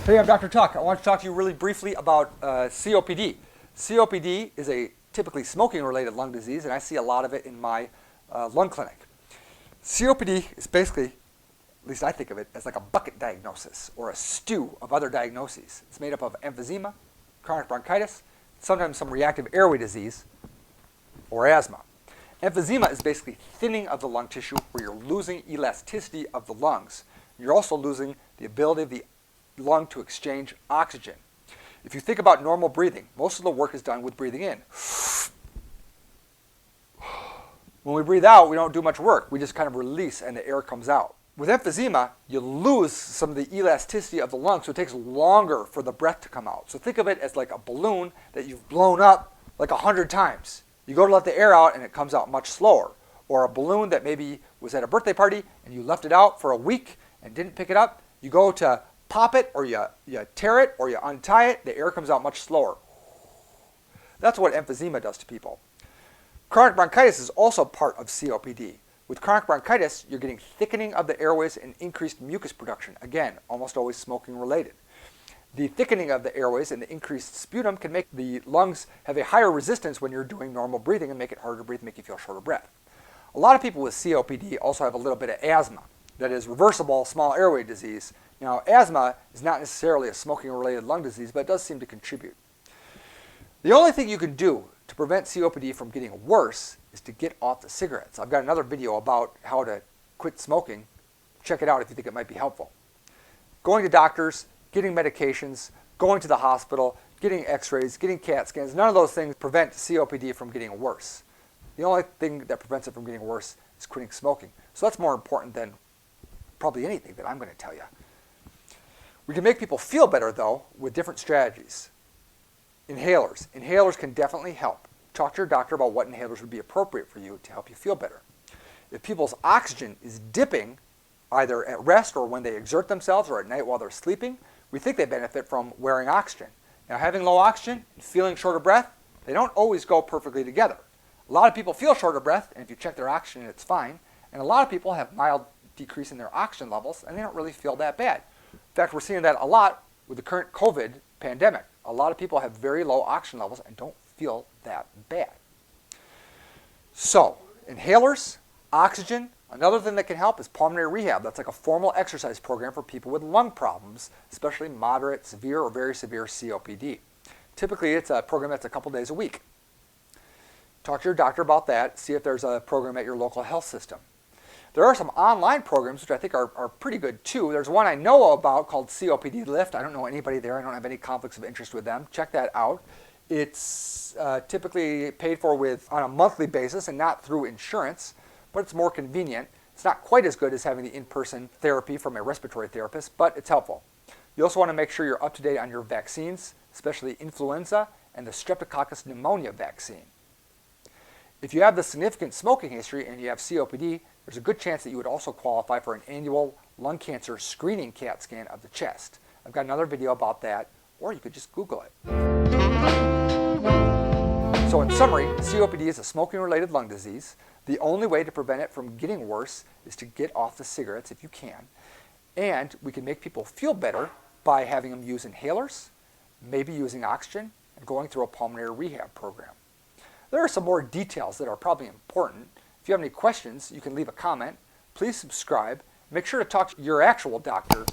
Hey, I'm Dr. Tuck. I want to talk to you really briefly about COPD. COPD is a typically smoking-related lung disease, and I see a lot of it in my lung clinic. COPD is basically, at least I think of it, as like a bucket diagnosis or a stew of other diagnoses. It's made up of emphysema, chronic bronchitis, sometimes some reactive airway disease, or asthma. Emphysema is basically thinning of the lung tissue where you're losing elasticity of the lungs. You're also losing the ability of the lung to exchange oxygen. If you think about normal breathing, most of the work is done with breathing in. When we breathe out, we don't do much work. We just kind of release and the air comes out. With emphysema, you lose some of the elasticity of the lung, so it takes longer for the breath to come out. So think of it as like a balloon that you've blown up like 100 times. You go to let the air out and it comes out much slower. Or a balloon that maybe was at a birthday party and you left it out for a week and didn't pick it up. You go to pop it, or you tear it, or you untie it, the air comes out much slower. That's what emphysema does to people. Chronic bronchitis is also part of COPD. With chronic bronchitis, you're getting thickening of the airways and increased mucus production. Again, almost always smoking related. The thickening of the airways and the increased sputum can make the lungs have a higher resistance when you're doing normal breathing and make it harder to breathe, make you feel shorter breath. A lot of people with COPD also have a little bit of asthma. That is reversible small airway disease. Now, asthma is not necessarily a smoking-related lung disease, but it does seem to contribute. The only thing you can do to prevent COPD from getting worse is to get off the cigarettes. I've got another video about how to quit smoking. Check it out if you think it might be helpful. Going to doctors, getting medications, going to the hospital, getting x-rays, getting CAT scans, none of those things prevent COPD from getting worse. The only thing that prevents it from getting worse is quitting smoking. So that's more important than probably anything that I'm going to tell you. We can make people feel better, though, with different strategies. Inhalers. Inhalers can definitely help. Talk to your doctor about what inhalers would be appropriate for you to help you feel better. If people's oxygen is dipping, either at rest or when they exert themselves or at night while they're sleeping, we think they benefit from wearing oxygen. Now, having low oxygen and feeling short of breath, they don't always go perfectly together. A lot of people feel short of breath, and if you check their oxygen, it's fine. And a lot of people have mild decrease in their oxygen levels, and they don't really feel that bad. In fact, we're seeing that a lot with the current COVID pandemic. A lot of people have very low oxygen levels and don't feel that bad. So, inhalers, oxygen. Another thing that can help is pulmonary rehab. That's like a formal exercise program for people with lung problems, especially moderate, severe, or very severe COPD. Typically, it's a program that's a couple days a week. Talk to your doctor about that. See if there's a program at your local health system. There are some online programs which I think are pretty good too. There's one I know about called COPD Lift. I don't know anybody there. I don't have any conflicts of interest with them. Check that out. It's typically paid for on a monthly basis and not through insurance, but it's more convenient. It's not quite as good as having the in-person therapy from a respiratory therapist, but it's helpful. You also want to make sure you're up to date on your vaccines, especially influenza and the streptococcus pneumonia vaccine. If you have the significant smoking history and you have COPD, there's a good chance that you would also qualify for an annual lung cancer screening CAT scan of the chest. I've got another video about that, or you could just Google it. So in summary, COPD is a smoking-related lung disease. The only way to prevent it from getting worse is to get off the cigarettes if you can. And we can make people feel better by having them use inhalers, maybe using oxygen, and going through a pulmonary rehab program. There are some more details that are probably important. If you have any questions, you can leave a comment. Please subscribe. Make sure to talk to your actual doctor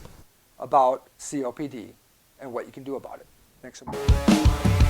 about COPD and what you can do about it. Thanks so much.